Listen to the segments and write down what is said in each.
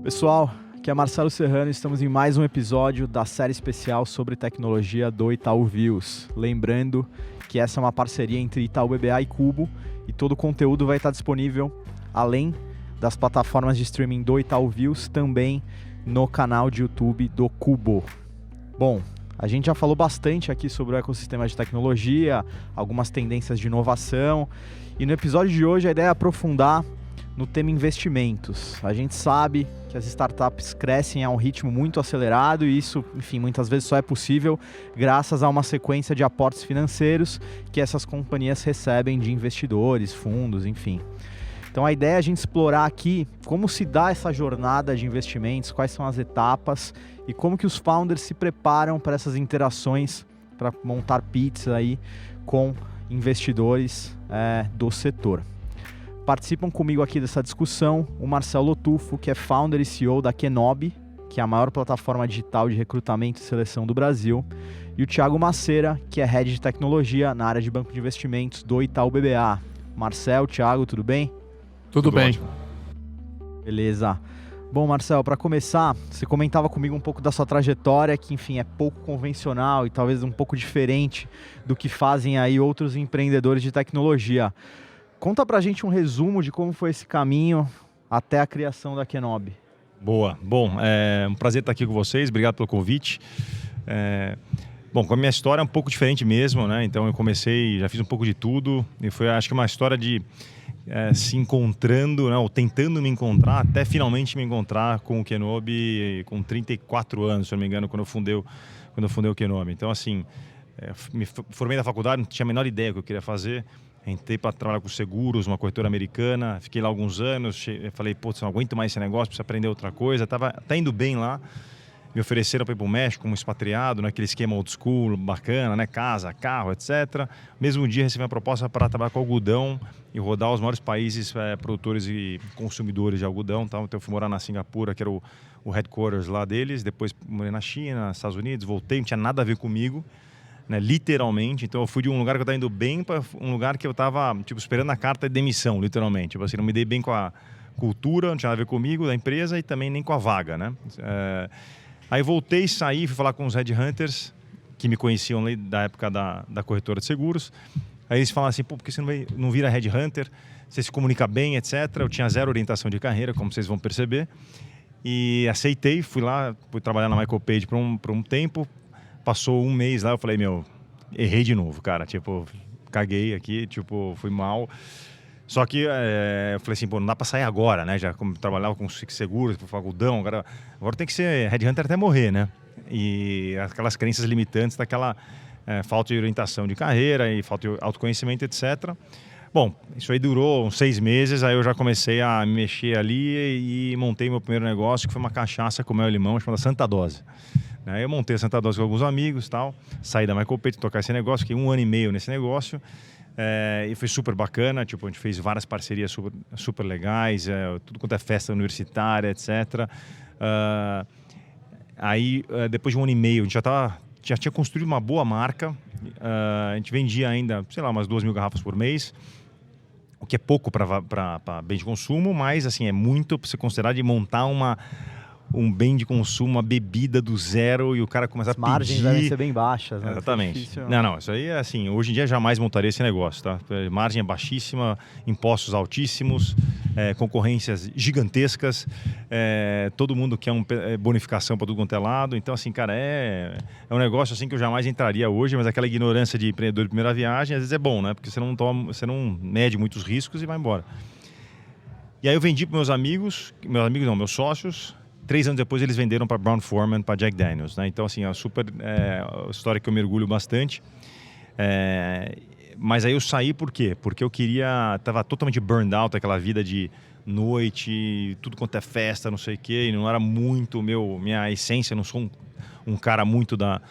Pessoal, aqui é Marcelo Serrano e estamos em mais um episódio da série especial sobre tecnologia do Itaú Views. Lembrando que essa é uma parceria entre Itaú BBA e Cubo e todo o conteúdo vai estar disponível, além das plataformas de streaming do Itaú Views, também no canal de YouTube do Cubo. Bom, a gente já falou bastante aqui sobre o ecossistema de tecnologia, algumas tendências de inovação, e no episódio de hoje a ideia é aprofundar no tema investimentos. A gente sabe que as startups crescem a um ritmo muito acelerado e isso, enfim, muitas vezes só é possível graças a uma sequência de aportes financeiros que essas companhias recebem de investidores, fundos, enfim. Então a ideia é a gente explorar aqui como se dá essa jornada de investimentos, quais são as etapas e como que os founders se preparam para essas interações, para montar pitches aí com investidores do setor. Participam comigo aqui dessa discussão o Marcelo Lotufo, que é founder e CEO da Kenobi, que é a maior plataforma digital de recrutamento e seleção do Brasil, e o Thiago Macera, que é Head de Tecnologia na área de banco de investimentos do Itaú BBA. Marcelo, Thiago, tudo bem? Tudo bem. Ótimo. Beleza. Bom, Marcelo, para começar, você comentava comigo um pouco da sua trajetória, que, enfim, é pouco convencional e talvez um pouco diferente do que fazem aí outros empreendedores de tecnologia. Conta pra gente um resumo de como foi esse caminho até a criação da Kenobi. Boa. Bom, é um prazer estar aqui com vocês. Obrigado pelo convite. Bom, com a minha história é um pouco diferente mesmo, né? Então eu comecei, já fiz um pouco de tudo e foi, acho que uma história de se encontrando, né? Ou tentando me encontrar, até finalmente me encontrar com o Kenobi com 34 anos, se eu não me engano, quando eu fundei o Kenobi. Então, assim, me formei da faculdade, não tinha a menor ideia do que eu queria fazer. Entrei para trabalhar com seguros, uma corretora americana, fiquei lá alguns anos, falei, putz, não aguento mais esse negócio, preciso aprender outra coisa, estava até indo bem lá, me ofereceram para ir para o México como expatriado, naquele esquema old school, bacana, né? Casa, carro, etc. Mesmo dia recebi uma proposta para trabalhar com algodão e rodar os maiores países produtores e consumidores de algodão, tá? Então eu fui morar na Singapura, que era o headquarters lá deles, depois morei na China, Estados Unidos, voltei, não tinha nada a ver comigo. Né, literalmente, então eu fui de um lugar que eu estava indo bem para um lugar que eu estava esperando a carta de demissão, literalmente. Tipo assim, não me dei bem com a cultura, não tinha nada a ver comigo, da empresa e também nem com a vaga, né? Aí voltei, saí, fui falar com os headhunters que me conheciam da época da corretora de seguros. Aí eles falaram assim, pô, por que você não vira headhunter? Você se comunica bem, etc. Eu tinha zero orientação de carreira, como vocês vão perceber. E aceitei, fui trabalhar na Michael Page por um tempo. Passou um mês lá, eu falei, errei de novo, cara. Caguei aqui, fui mal. Só que eu falei assim, pô, não dá pra sair agora, né? Já como trabalhava com seguros, com algodão, agora tem que ser headhunter até morrer, né? E aquelas crenças limitantes daquela falta de orientação de carreira e falta de autoconhecimento, etc. Bom, isso aí durou uns 6 meses, aí eu já comecei a me mexer ali e montei meu primeiro negócio, que foi uma cachaça com mel e limão, chamada Santa Dose. Eu montei a Santa Dose com alguns amigos, saí da Michael Page, tocar esse negócio, fiquei 1 ano e meio nesse negócio e foi super bacana, a gente fez várias parcerias super legais, tudo quanto é festa universitária, etc. Aí, depois de 1 ano e meio, a gente já tinha construído uma boa marca, a gente vendia ainda, sei lá, umas 2.000 garrafas por mês, o que é pouco para bem de consumo, mas assim, é muito para você considerar de montar um bem de consumo, uma bebida do zero e o cara começa a pedir... As margens devem ser bem baixas, né? Exatamente. Não, isso aí é assim, hoje em dia jamais montaria esse negócio, tá? Margem é baixíssima, impostos altíssimos, concorrências gigantescas, todo mundo quer bonificação para tudo quanto é lado, então assim, cara, é um negócio assim que eu jamais entraria hoje, mas aquela ignorância de empreendedor de primeira viagem, às vezes é bom, né? Porque você não mede muitos riscos e vai embora. E aí eu vendi para meus sócios. 3 anos depois eles venderam para Brown-Forman, para Jack Daniels, né? Então assim, é uma história que eu mergulho bastante. Mas aí eu saí por quê? Porque eu estava totalmente burned out, aquela vida de noite, tudo quanto é festa, não sei o quê, e não era muito minha essência, não sou um cara muito da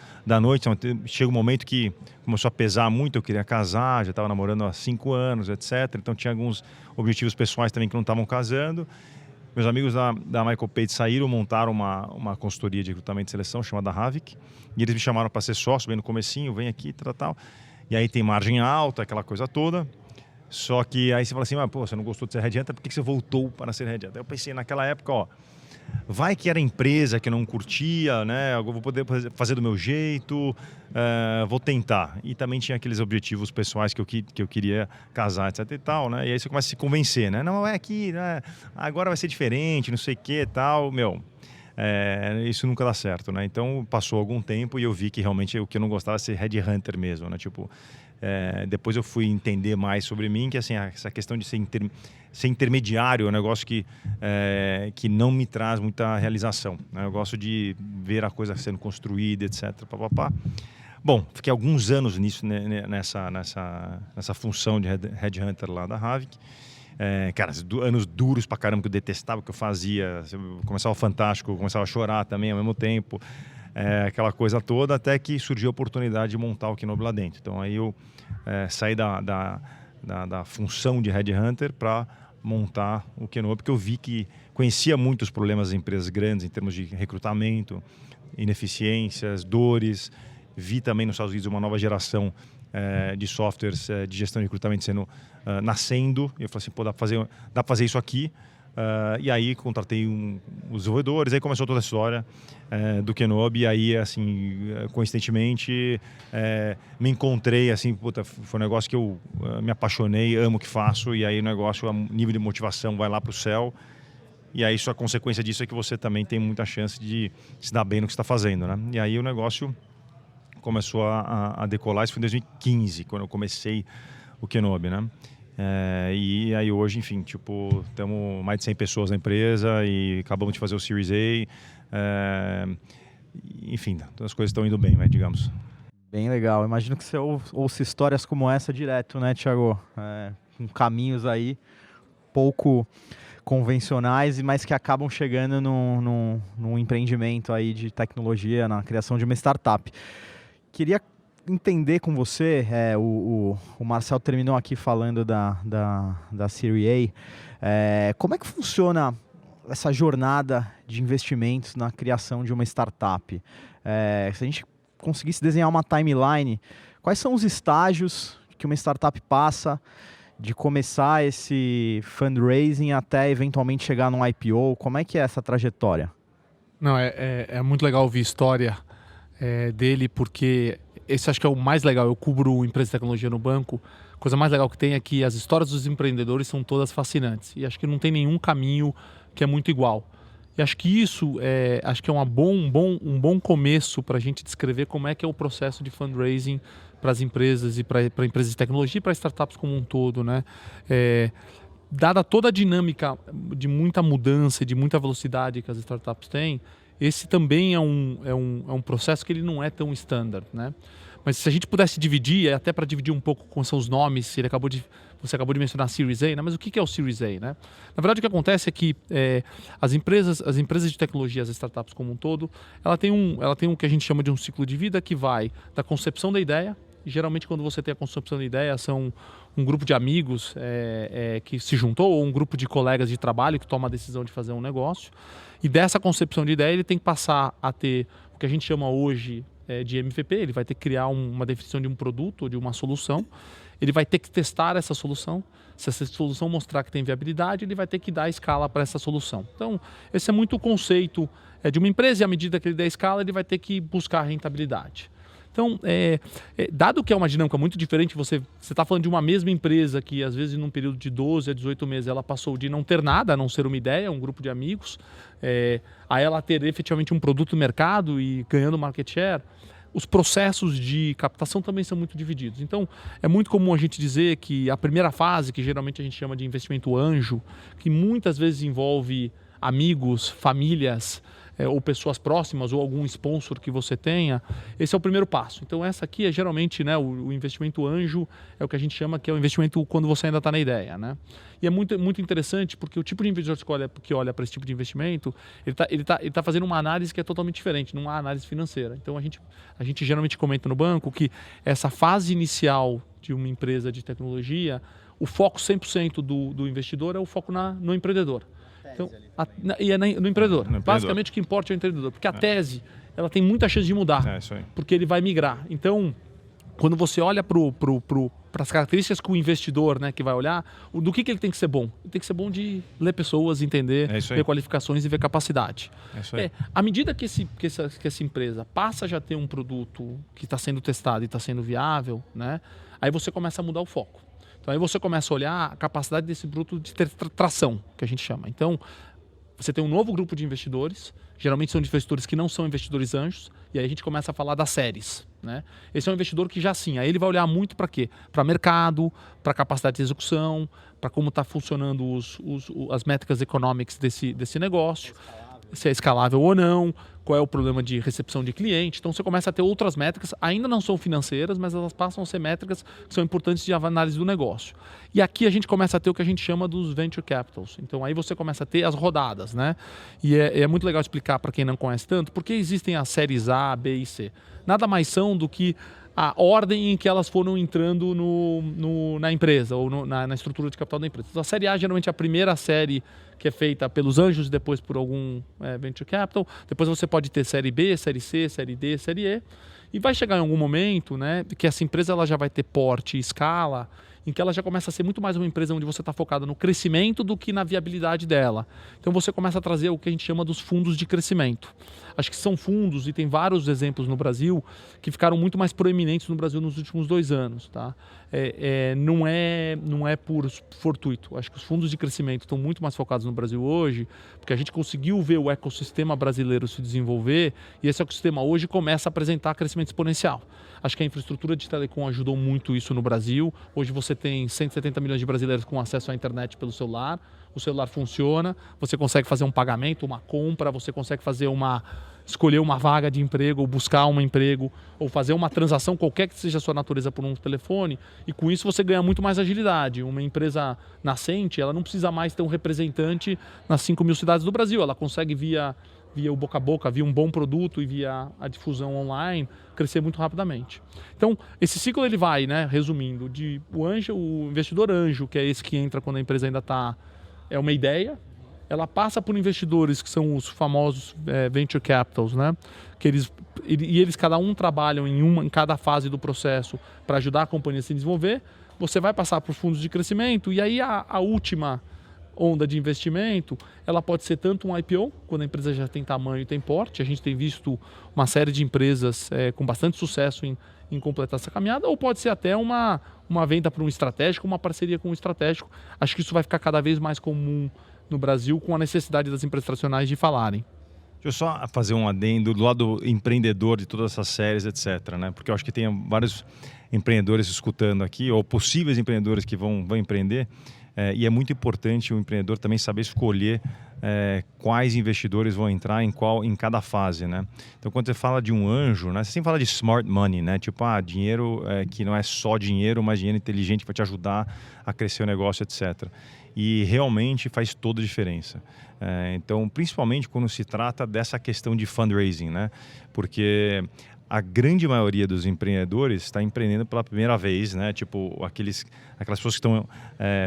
noite. Então, chega um momento que começou a pesar muito, eu queria casar, já estava namorando há 5 anos, etc. Então tinha alguns objetivos pessoais também que não estavam casando. Meus amigos da Michael Page saíram, montaram uma consultoria de recrutamento e seleção chamada Havik, e eles me chamaram para ser sócio, bem no comecinho, vem aqui, tal. E aí tem margem alta, aquela coisa toda. Só que aí você fala assim, pô, você não gostou de ser headhunter, por que você voltou para ser headhunter? Eu pensei, naquela época, vai que era empresa que não curtia, né? Eu vou poder fazer do meu jeito, vou tentar. E também tinha aqueles objetivos pessoais que eu queria casar, etc e tal, né? E aí você começa a se convencer, né? Não, é aqui, né? Agora vai ser diferente, não sei o que e tal, meu... isso nunca dá certo, né? Então passou algum tempo e eu vi que realmente o que eu não gostava era ser headhunter mesmo, né? Tipo, depois eu fui entender mais sobre mim, que assim, essa questão de ser intermediário é um negócio que não me traz muita realização, né? Eu gosto de ver a coisa sendo construída, etc. Papapá. Bom, fiquei alguns anos nisso, né, nessa função de headhunter lá da Havik. Cara, anos duros pra caramba, que eu detestava o que eu fazia. Começava o Fantástico, começava a chorar também ao mesmo tempo. Aquela coisa toda, até que surgiu a oportunidade de montar o Kenobi lá dentro. Então aí eu saí da função de headhunter para montar o Kenobi, porque eu vi que conhecia muito os problemas das empresas grandes em termos de recrutamento, ineficiências, dores. Vi também nos Estados Unidos uma nova geração de softwares de gestão de recrutamento nascendo. Eu falei assim, pô, dá para fazer isso aqui. E aí contratei os desenvolvedores, aí começou toda a história do Kenobi. E aí, assim, coincidentemente, me encontrei, assim, puta, foi um negócio que eu me apaixonei, amo o que faço. E aí o negócio, o nível de motivação vai lá para o céu. E aí a consequência disso é que você também tem muita chance de se dar bem no que você está fazendo, né? E aí o negócio começou a decolar. Isso foi em 2015, quando eu comecei o Kenobi, né? E aí hoje, enfim, tipo, temos mais de 100 pessoas na empresa e acabamos de fazer o Series A. Enfim, as coisas estão indo bem, né, digamos. Bem legal. Imagino que você ouça histórias como essa direto, né, Thiago? Com caminhos aí pouco convencionais, mas que acabam chegando num empreendimento aí de tecnologia, na criação de uma startup. Queria entender com você, o Marcel terminou aqui falando da Series A, como é que funciona essa jornada de investimentos na criação de uma startup? Se a gente conseguisse desenhar uma timeline, quais são os estágios que uma startup passa de começar esse fundraising até eventualmente chegar num IPO? Como é que é essa trajetória? Não, é muito legal ouvir a história dele, porque esse acho que é o mais legal. Eu cubro empresa de tecnologia no banco. A coisa mais legal que tem é que as histórias dos empreendedores são todas fascinantes. E acho que não tem nenhum caminho que é muito igual. E acho que isso acho que é um bom começo para a gente descrever como é que é o processo de fundraising para as empresas e para empresas de tecnologia e para startups como um todo, né? Dada toda a dinâmica de muita mudança e de muita velocidade que as startups têm, esse também é um processo que ele não é tão standard, né? Mas se a gente pudesse dividir, até para dividir um pouco com seus nomes, você acabou de mencionar a Series A, né? Mas o que é o Series A, né? Na verdade, o que acontece é que as empresas de tecnologia, as startups como um todo, ela tem um que a gente chama de um ciclo de vida que vai da concepção da ideia. E geralmente, quando você tem a concepção da ideia, são um grupo de amigos que se juntou, ou um grupo de colegas de trabalho que toma a decisão de fazer um negócio. E dessa concepção de ideia, ele tem que passar a ter o que a gente chama hoje de MVP. Ele vai ter que criar uma definição de um produto ou de uma solução. Ele vai ter que testar essa solução. Se essa solução mostrar que tem viabilidade, ele vai ter que dar escala para essa solução. Então, esse é muito o conceito de uma empresa, e à medida que ele der escala, ele vai ter que buscar rentabilidade. Então, dado que é uma dinâmica muito diferente, você está falando de uma mesma empresa que, às vezes, num período de 12 a 18 meses, ela passou de não ter nada, a não ser uma ideia, um grupo de amigos, a ela ter efetivamente um produto no mercado e ganhando market share. Os processos de captação também são muito divididos. Então, é muito comum a gente dizer que a primeira fase, que geralmente a gente chama de investimento anjo, que muitas vezes envolve amigos, famílias, ou pessoas próximas, ou algum sponsor que você tenha, esse é o primeiro passo. Então essa aqui é geralmente, né, o investimento anjo, é o que a gente chama que é o investimento quando você ainda está na ideia, né? E é muito, muito interessante porque o tipo de investidor que olha para esse tipo de investimento, ele tá fazendo uma análise que é totalmente diferente, não há análise financeira. Então a gente geralmente comenta no banco que essa fase inicial de uma empresa de tecnologia, o foco 100% do investidor é o foco no empreendedor. Então, no empreendedor. Basicamente o que importa é o empreendedor, porque a tese ela tem muita chance de mudar, isso aí. porque ele vai migrar. Então, quando você olha para as características que o investidor, né, que vai olhar, do que ele tem que ser bom? Ele tem que ser bom de ler pessoas, entender, ver qualificações e ver capacidade. À medida que essa empresa passa a já ter um produto que está sendo testado e está sendo viável, né, aí você começa a mudar o foco. Então aí você começa a olhar a capacidade desse produto de ter tração, que a gente chama. Então, você tem um novo grupo de investidores, geralmente são investidores que não são investidores anjos, e aí a gente começa a falar das séries, né? Esse é um investidor que já sim, aí ele vai olhar muito para quê? Para mercado, para capacidade de execução, para como está funcionando as métricas economics desse negócio, se é escalável ou não, qual é o problema de recepção de cliente. Então você começa a ter outras métricas, ainda não são financeiras, mas elas passam a ser métricas que são importantes de análise do negócio. E aqui a gente começa a ter o que a gente chama dos venture capitals. Então aí você começa a ter as rodadas, né? E é muito legal explicar para quem não conhece tanto, porque existem as séries A, B e C. Nada mais são do que a ordem em que elas foram entrando na empresa, ou na estrutura de capital da empresa. Então, a série A geralmente é a primeira série que é feita pelos anjos e depois por algum venture capital. Depois você pode ter série B, série C, série D, série E. E vai chegar em algum momento, né, que essa empresa ela já vai ter porte e escala, em que ela já começa a ser muito mais uma empresa onde você está focado no crescimento do que na viabilidade dela. Então você começa a trazer o que a gente chama dos fundos de crescimento. Acho que são fundos, e tem vários exemplos no Brasil, que ficaram muito mais proeminentes no Brasil nos últimos 2 anos. Tá? Não é por fortuito. Acho que os fundos de crescimento estão muito mais focados no Brasil hoje, porque a gente conseguiu ver o ecossistema brasileiro se desenvolver, e esse ecossistema hoje começa a apresentar crescimento exponencial. Acho que a infraestrutura de telecom ajudou muito isso no Brasil. Hoje você tem 170 milhões de brasileiros com acesso à internet pelo celular. O celular funciona, você consegue fazer um pagamento, uma compra, você consegue escolher uma vaga de emprego, ou buscar um emprego, ou fazer uma transação, qualquer que seja a sua natureza, por um telefone. E com isso você ganha muito mais agilidade. Uma empresa nascente, ela não precisa mais ter um representante nas 5.000 cidades do Brasil. Ela consegue via o boca a boca, via um bom produto e via a difusão online, crescer muito rapidamente. Então, esse ciclo ele vai, né, resumindo, o investidor anjo, que é esse que entra quando a empresa ainda é uma ideia, ela passa por investidores que são os famosos venture capitals, né, que eles cada um trabalham em cada fase do processo para ajudar a companhia a se desenvolver. Você vai passar por fundos de crescimento, e aí a última onda de investimento, ela pode ser tanto um IPO, quando a empresa já tem tamanho e tem porte. A gente tem visto uma série de empresas com bastante sucesso em completar essa caminhada, ou pode ser até uma venda para um estratégico, uma parceria com um estratégico. Acho que isso vai ficar cada vez mais comum no Brasil, com a necessidade das empresas tradicionais de falarem. Deixa eu só fazer um adendo do lado empreendedor de todas essas séries, etc., né? Porque eu acho que tem vários empreendedores escutando aqui, ou possíveis empreendedores que vão empreender. E é muito importante o empreendedor também saber escolher quais investidores vão entrar em cada fase, né? Então, quando você fala de um anjo, né, você sempre fala de smart money, né? Tipo, dinheiro que não é só dinheiro, mas dinheiro inteligente que vai te ajudar a crescer o negócio, etc. E realmente faz toda a diferença. Então, principalmente quando se trata dessa questão de fundraising, né? Porque a grande maioria dos empreendedores está empreendendo pela primeira vez, né? Tipo, aquelas pessoas que estão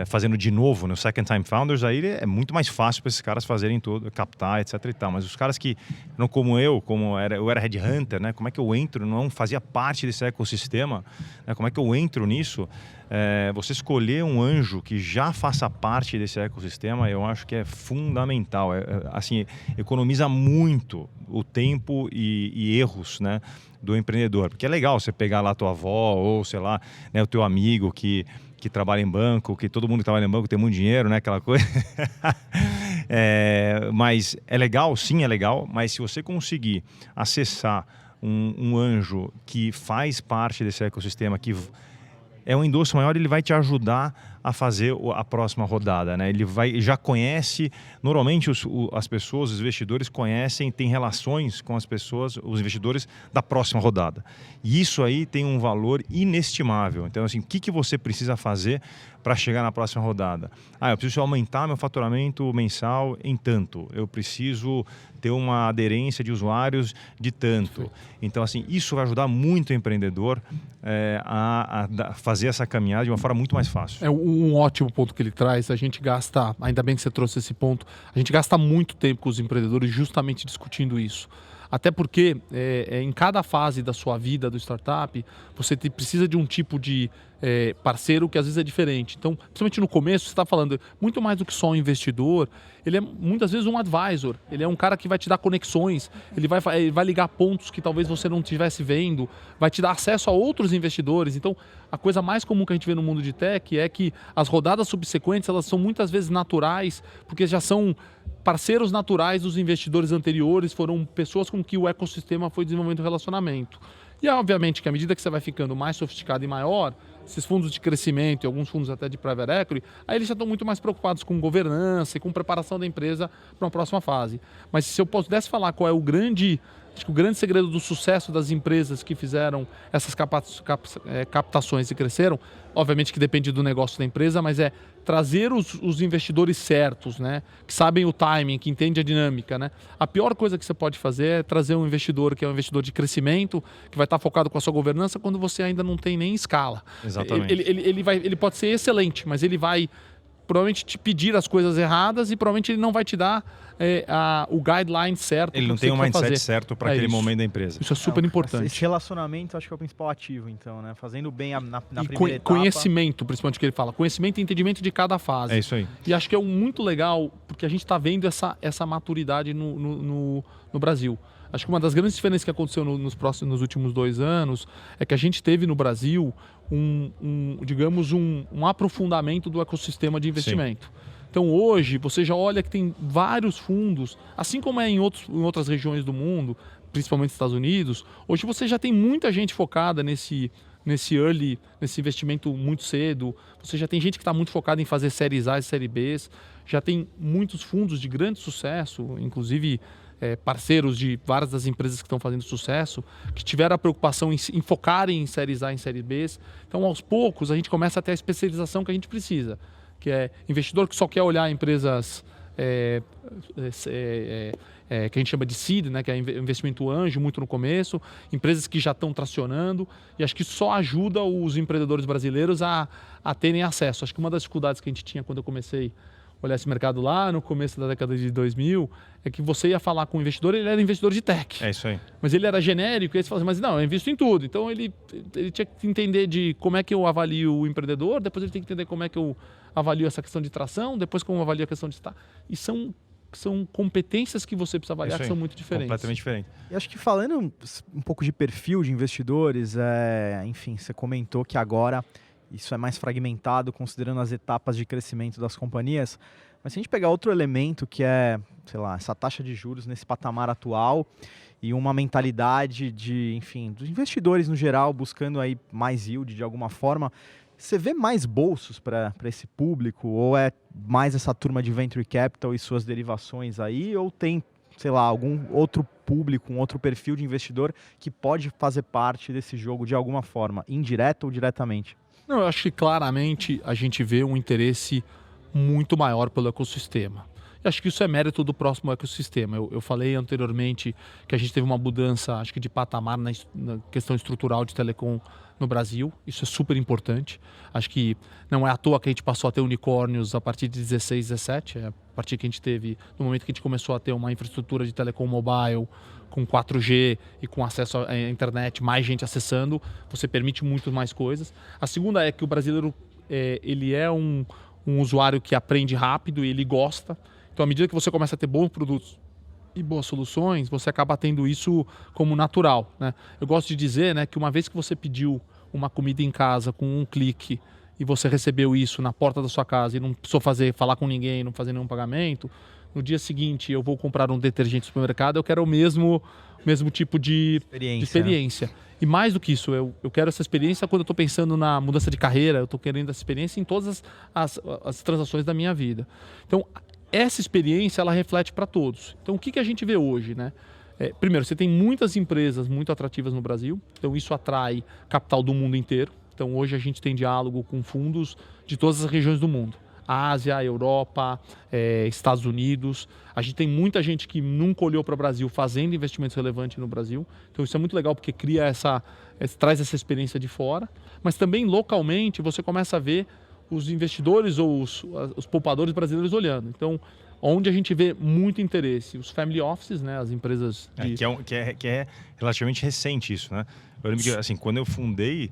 fazendo de novo, no Second Time Founders, aí é muito mais fácil para esses caras fazerem tudo, captar, etc e tal. Mas os caras que, não como eu era headhunter, né? Como é que eu entro? Não fazia parte desse ecossistema, né? Como é que eu entro nisso? Você escolher um anjo que já faça parte desse ecossistema, eu acho que é fundamental. Assim, economiza muito o tempo e erros, né, do empreendedor. Porque é legal você pegar lá a tua avó ou, sei lá, né, o teu amigo que trabalha em banco, que todo mundo que trabalha em banco tem muito dinheiro, né, aquela coisa. Mas é legal, sim, é legal, mas se você conseguir acessar um anjo que faz parte desse ecossistema, que é um endosso maior, ele vai te ajudar a fazer a próxima rodada, né? Ele já conhece, normalmente as pessoas, os investidores conhecem, têm relações com as pessoas, os investidores da próxima rodada. E isso aí tem um valor inestimável. Então, assim, o que você precisa fazer para chegar na próxima rodada? Eu preciso aumentar meu faturamento mensal em tanto. Eu preciso ter uma aderência de usuários de tanto. Então, assim, isso vai ajudar muito o empreendedor a fazer essa caminhada de uma forma muito mais fácil. Um ótimo ponto que ele traz. A gente gasta, ainda bem que você trouxe esse ponto, a gente gasta muito tempo com os empreendedores justamente discutindo isso. Até porque em cada fase da sua vida do startup, você precisa de um tipo de parceiro que às vezes é diferente. Então, principalmente no começo, você está falando muito mais do que só um investidor, ele é muitas vezes um advisor, ele é um cara que vai te dar conexões, ele vai ligar pontos que talvez você não estivesse vendo, vai te dar acesso a outros investidores. Então, a coisa mais comum que a gente vê no mundo de tech é que as rodadas subsequentes, elas são muitas vezes naturais, porque já são parceiros naturais dos investidores anteriores, foram pessoas com que o ecossistema foi desenvolvendo relacionamento. E obviamente que à medida que você vai ficando mais sofisticado e maior, esses fundos de crescimento e alguns fundos até de private equity, aí eles já estão muito mais preocupados com governança e com preparação da empresa para uma próxima fase. Mas se eu pudesse falar qual é o grande segredo do sucesso das empresas que fizeram essas captações e cresceram, obviamente que depende do negócio da empresa, mas é trazer os investidores certos, né? Que sabem o timing, que entendem a dinâmica, né? A pior coisa que você pode fazer é trazer um investidor que é um investidor de crescimento, que vai estar focado com a sua governança quando você ainda não tem nem escala. Exatamente. Ele pode ser excelente, mas ele vai provavelmente te pedir as coisas erradas e provavelmente ele não vai te dar o guideline certo. Ele não tem um mindset certo para aquele momento da empresa. Isso é super importante. Esse relacionamento acho que é o principal ativo, então, né? Fazendo bem na primeira etapa. Conhecimento, principalmente que ele fala. Conhecimento e entendimento de cada fase. É isso aí. E acho que é muito legal, porque a gente está vendo essa maturidade no Brasil. Acho que uma das grandes diferenças que aconteceu nos últimos 2 anos é que a gente teve no Brasil um aprofundamento do ecossistema de investimento. Sim. Então hoje você já olha que tem vários fundos, assim como é em outras regiões do mundo, principalmente nos Estados Unidos, hoje você já tem muita gente focada nesse investimento muito cedo, você já tem gente que está muito focada em fazer séries A e série B, já tem muitos fundos de grande sucesso, inclusive parceiros de várias das empresas que estão fazendo sucesso, que tiveram a preocupação em focarem em séries A e em série B. Então, aos poucos, a gente começa a ter a especialização que a gente precisa, que é investidor que só quer olhar empresas que a gente chama de seed, né, que é investimento anjo, muito no começo, empresas que já estão tracionando, e acho que isso só ajuda os empreendedores brasileiros a terem acesso. Acho que uma das dificuldades que a gente tinha quando eu comecei olhar esse mercado lá no começo da década de 2000, é que você ia falar com o investidor, ele era investidor de tech. É isso aí. Mas ele era genérico, e aí você fala assim, mas não, eu invisto em tudo. Então ele tinha que entender de como é que eu avalio o empreendedor, depois ele tem que entender como é que eu avalio essa questão de tração, depois como eu avalio a questão de estar. E são competências que você precisa avaliar que são muito diferentes. Completamente diferente. E acho que falando um pouco de perfil de investidores, enfim, você comentou que agora isso é mais fragmentado, considerando as etapas de crescimento das companhias. Mas se a gente pegar outro elemento que é, sei lá, essa taxa de juros nesse patamar atual e uma mentalidade dos investidores no geral buscando aí mais yield de alguma forma, você vê mais bolsos para esse público? Ou é mais essa turma de Venture Capital e suas derivações aí? Ou tem, sei lá, algum outro público, um outro perfil de investidor que pode fazer parte desse jogo de alguma forma, indireta ou diretamente? Não, eu acho que claramente a gente vê um interesse muito maior pelo ecossistema. E acho que isso é mérito do próximo ecossistema. Eu falei anteriormente que a gente teve uma mudança, acho que de patamar na questão estrutural de telecom no Brasil. Isso é super importante. Acho que não é à toa que a gente passou a ter unicórnios a partir de 16, 17. É a partir que a gente teve, no momento que a gente começou a ter uma infraestrutura de telecom mobile, com 4G e com acesso à internet, mais gente acessando, você permite muito mais coisas. A segunda é que o brasileiro ele é um usuário que aprende rápido e ele gosta. Então, à medida que você começa a ter bons produtos e boas soluções, você acaba tendo isso como natural, né? Eu gosto de dizer, né, que uma vez que você pediu uma comida em casa com um clique e você recebeu isso na porta da sua casa e não precisou falar com ninguém, não fazer nenhum pagamento, no dia seguinte eu vou comprar um detergente no supermercado, eu quero o mesmo tipo de experiência. E mais do que isso, eu quero essa experiência quando eu estou pensando na mudança de carreira, eu estou querendo essa experiência em todas as transações da minha vida. Então, essa experiência, ela reflete para todos. Então, o que a gente vê hoje, né? Primeiro, você tem muitas empresas muito atrativas no Brasil, então isso atrai capital do mundo inteiro. Então, hoje a gente tem diálogo com fundos de todas as regiões do mundo. Ásia, Europa, Estados Unidos. A gente tem muita gente que nunca olhou para o Brasil fazendo investimentos relevantes no Brasil. Então isso é muito legal porque traz essa experiência de fora. Mas também localmente você começa a ver os investidores ou os poupadores brasileiros olhando. Então onde a gente vê muito interesse? Os family offices, né? As empresas de... Que é relativamente recente isso, né? Eu lembro que, assim, quando eu fundei,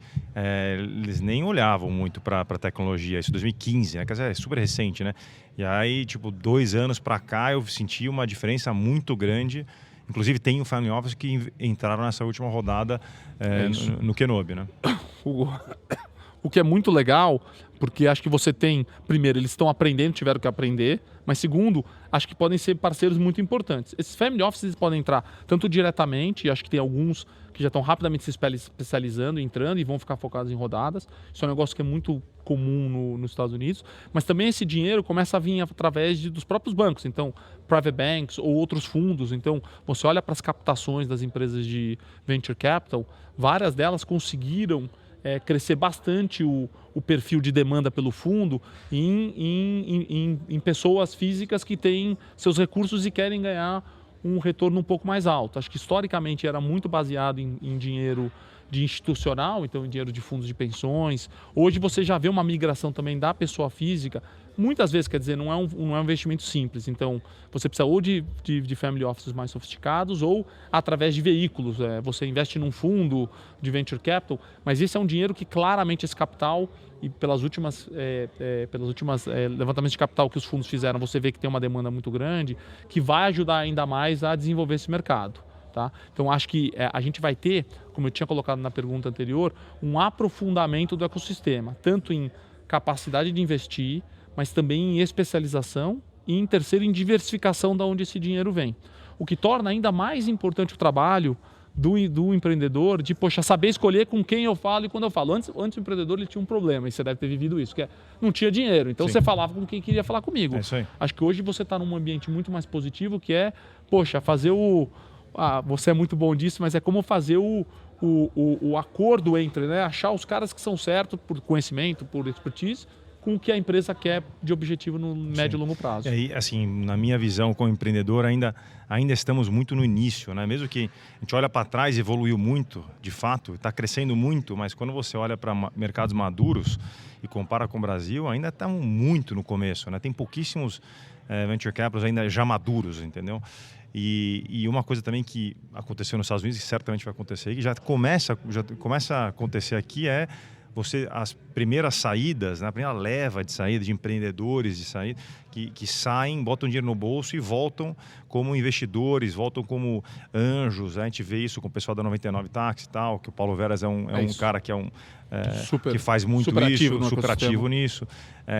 eles nem olhavam muito para tecnologia, isso em 2015, né? Quer dizer, é super recente, né? E aí, tipo, 2 anos para cá, eu senti uma diferença muito grande. Inclusive, tem o Family Office que entraram nessa última rodada no Kenobi, né? O que é muito legal, porque acho que você tem, primeiro, eles estão aprendendo, tiveram que aprender, mas segundo, acho que podem ser parceiros muito importantes. Esses family offices podem entrar tanto diretamente, e acho que tem alguns que já estão rapidamente se especializando, entrando e vão ficar focados em rodadas. Isso é um negócio que é muito comum nos Estados Unidos, mas também esse dinheiro começa a vir através dos próprios bancos, então private banks ou outros fundos. Então você olha para as captações das empresas de venture capital, várias delas conseguiram crescer bastante o perfil de demanda pelo fundo em pessoas físicas que têm seus recursos e querem ganhar um retorno um pouco mais alto. Acho que historicamente era muito baseado em dinheiro de institucional, então em dinheiro de fundos de pensões. Hoje você já vê uma migração também da pessoa física. Muitas vezes, quer dizer, não é um investimento simples. Então, você precisa ou de family offices mais sofisticados ou através de veículos. Você investe num fundo de venture capital, mas esse é um dinheiro que claramente esse capital, e pelas últimas levantamentos de capital que os fundos fizeram, você vê que tem uma demanda muito grande, que vai ajudar ainda mais a desenvolver esse mercado. Tá? Então, acho que a gente vai ter, como eu tinha colocado na pergunta anterior, um aprofundamento do ecossistema, tanto em capacidade de investir, mas também em especialização e, em terceiro, em diversificação de onde esse dinheiro vem. O que torna ainda mais importante o trabalho do empreendedor de, saber escolher com quem eu falo e quando eu falo. Antes o empreendedor ele tinha um problema, e você deve ter vivido isso, que não tinha dinheiro. Então, você falava com quem queria falar comigo. É isso aí. Acho que hoje você está num ambiente muito mais positivo, que é, fazer você é muito bom disso, mas é como fazer o acordo entre, né? Achar os caras que são certos por conhecimento, por expertise, com o que a empresa quer de objetivo no médio e longo prazo. E aí, assim, na minha visão como empreendedor, ainda estamos muito no início, né? Mesmo que a gente olha para trás, evoluiu muito, de fato, está crescendo muito, mas quando você olha para mercados maduros e compara com o Brasil, ainda estamos muito no começo, né? Tem pouquíssimos venture capitals ainda já maduros, entendeu? E uma coisa também que aconteceu nos Estados Unidos e certamente vai acontecer, que já começa a acontecer aqui, as primeiras saídas, né, a primeira leva de saída de empreendedores de saída, que saem, botam dinheiro no bolso e voltam como investidores, voltam como anjos. A gente vê isso com o pessoal da 99 Táxi e tal, que o Paulo Veras é um cara que que faz muito super ativo nisso.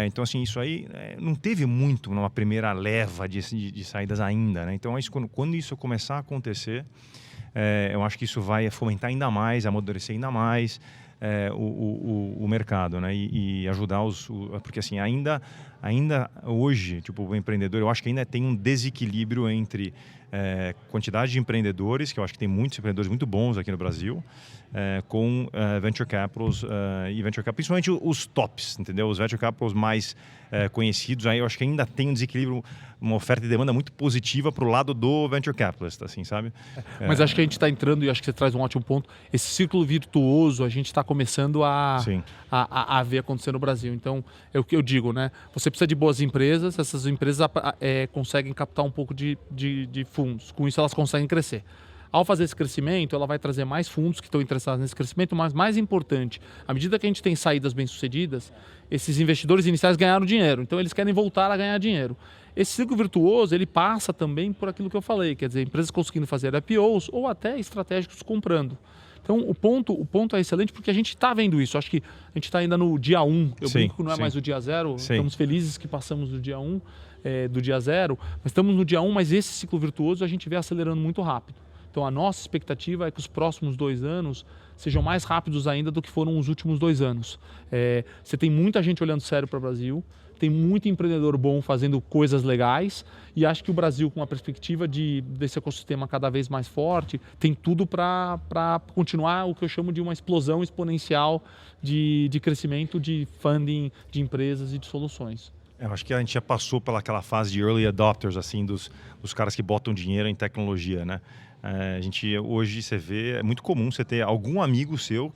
Então, assim, isso aí não teve muito numa primeira leva de saídas ainda, né? Então, quando isso começar a acontecer, eu acho que isso vai fomentar ainda mais, amadurecer ainda mais o mercado, né? E ajudar porque assim, ainda hoje, tipo, o empreendedor, eu acho que ainda tem um desequilíbrio entre quantidade de empreendedores, que eu acho que tem muitos empreendedores muito bons aqui no Brasil, com venture capitals e venture capital, principalmente os tops, entendeu? Os venture capitals mais conhecidos, aí eu acho que ainda tem um desequilíbrio, uma oferta e demanda muito positiva para o lado do venture capitalist, assim, sabe? Mas acho que a gente está entrando, e acho que você traz um ótimo ponto, esse círculo virtuoso a gente está começando a ver acontecer no Brasil. Então, é o que eu digo, né? Você precisa de boas empresas, essas empresas conseguem captar um pouco de fundos, com isso elas conseguem crescer. Ao fazer esse crescimento, ela vai trazer mais fundos que estão interessados nesse crescimento, mas mais importante, à medida que a gente tem saídas bem-sucedidas, esses investidores iniciais ganharam dinheiro, então eles querem voltar a ganhar dinheiro. Esse ciclo virtuoso, ele passa também por aquilo que eu falei, quer dizer, empresas conseguindo fazer IPOs ou até estratégicos comprando. Então, o ponto é excelente porque a gente está vendo isso. Acho que a gente está ainda no dia 1. Eu brinco que não é mais o dia 0. Estamos felizes que passamos do dia 1, do dia 0. Mas estamos no dia 1, mas esse ciclo virtuoso a gente vê acelerando muito rápido. Então, a nossa expectativa é que os próximos 2 anos sejam mais rápidos ainda do que foram os últimos 2 anos. Você tem muita gente olhando sério para o Brasil, tem muito empreendedor bom fazendo coisas legais e acho que o Brasil, com a perspectiva desse ecossistema cada vez mais forte, tem tudo para continuar o que eu chamo de uma explosão exponencial de crescimento de funding de empresas e de soluções. Eu acho que a gente já passou pelaquela fase de early adopters, assim, dos caras que botam dinheiro em tecnologia, né? Hoje você vê, é muito comum você ter algum amigo seu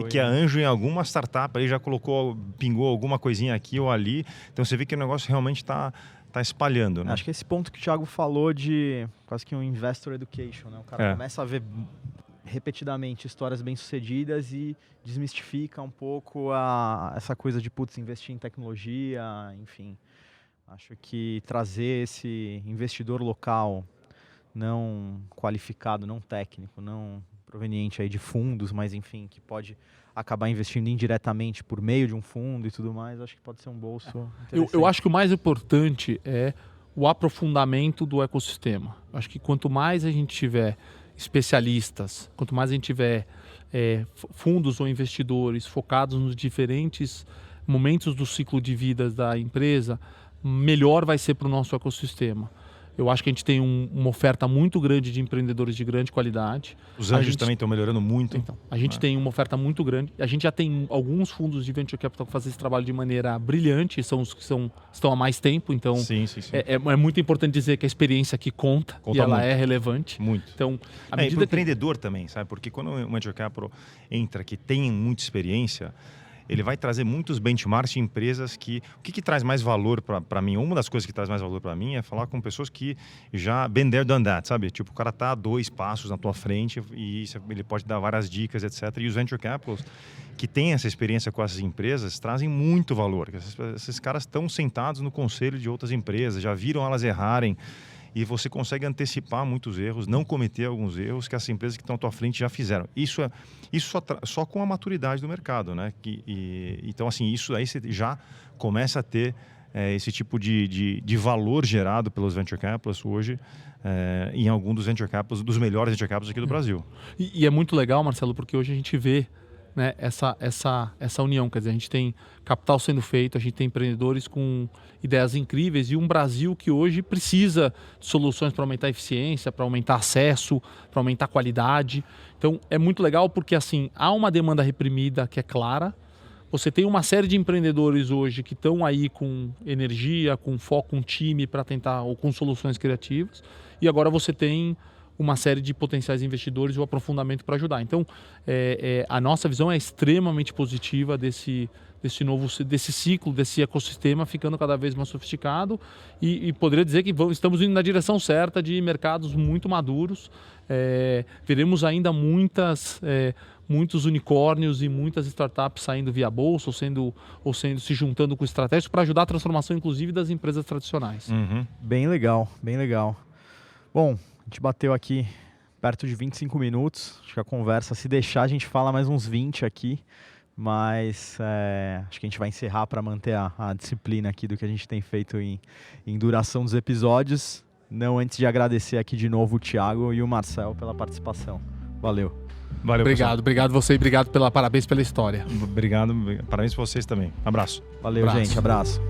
que é anjo em alguma startup, aí já pingou alguma coisinha aqui ou ali. Então você vê que o negócio realmente está espalhando. Né? Acho que esse ponto que o Thiago falou de quase que um investor education, né? O cara começa a ver repetidamente histórias bem-sucedidas e desmistifica um pouco essa coisa de, putz, investir em tecnologia, enfim. Acho que trazer esse investidor local não qualificado, não técnico, não proveniente aí de fundos, mas enfim, que pode acabar investindo indiretamente por meio de um fundo e tudo mais, acho que pode ser um bolso interessante. Eu acho que o mais importante é o aprofundamento do ecossistema. Acho que quanto mais a gente tiver especialistas, quanto mais a gente tiver fundos ou investidores focados nos diferentes momentos do ciclo de vida da empresa, melhor vai ser para o nosso ecossistema. Eu acho que a gente tem uma oferta muito grande de empreendedores de grande qualidade. Os anjos também estão melhorando muito. Então, a gente tem uma oferta muito grande. A gente já tem alguns fundos de venture capital que fazem esse trabalho de maneira brilhante, são os que estão há mais tempo. Então, sim. É muito importante dizer que a experiência aqui conta e ela muito. É relevante. Muito. Então, e para o empreendedor também, sabe? Porque quando o venture capital entra, que tem muita experiência, ele vai trazer muitos benchmarks de empresas que... O que traz mais valor para mim? Uma das coisas que traz mais valor para mim é falar com pessoas que já been there, done that, sabe? Tipo, o cara tá 2 passos na tua frente e ele pode dar várias dicas, etc. E os venture capitals que têm essa experiência com essas empresas trazem muito valor. Esses caras estão sentados no conselho de outras empresas, já viram elas errarem. E você consegue antecipar muitos erros, não cometer alguns erros que essas empresas que estão à tua frente já fizeram. Isso só com a maturidade do mercado, né? Então, assim, isso aí você já começa a ter esse tipo de valor gerado pelos venture capitals hoje em algum dos venture capitals, dos melhores venture capitals aqui do Brasil. E é muito legal, Marcelo, porque hoje a gente vê, né, essa união, quer dizer, a gente tem capital sendo feito, a gente tem empreendedores com ideias incríveis e um Brasil que hoje precisa de soluções para aumentar a eficiência, para aumentar acesso, para aumentar a qualidade. Então é muito legal porque assim, há uma demanda reprimida que é clara, você tem uma série de empreendedores hoje que estão aí com energia, com foco, com time para tentar, ou com soluções criativas, e agora você tem uma série de potenciais investidores e o aprofundamento para ajudar. Então, a nossa visão é extremamente positiva desse ciclo, desse ecossistema ficando cada vez mais sofisticado e poderia dizer que estamos indo na direção certa de mercados muito maduros. Veremos ainda muitos unicórnios e muitas startups saindo via bolsa ou se juntando com estratégicos para ajudar a transformação, inclusive, das empresas tradicionais. Uhum. Bem legal, bem legal. Bom, a gente bateu aqui perto de 25 minutos. Acho que a conversa, se deixar, a gente fala mais uns 20 aqui. Mas acho que a gente vai encerrar para manter a disciplina aqui do que a gente tem feito em duração dos episódios. Não antes de agradecer aqui de novo o Thiago e o Marcel pela participação. Valeu. Obrigado você e parabéns pela história. Obrigado, parabéns para vocês também. Abraço. Valeu, gente. Abraço.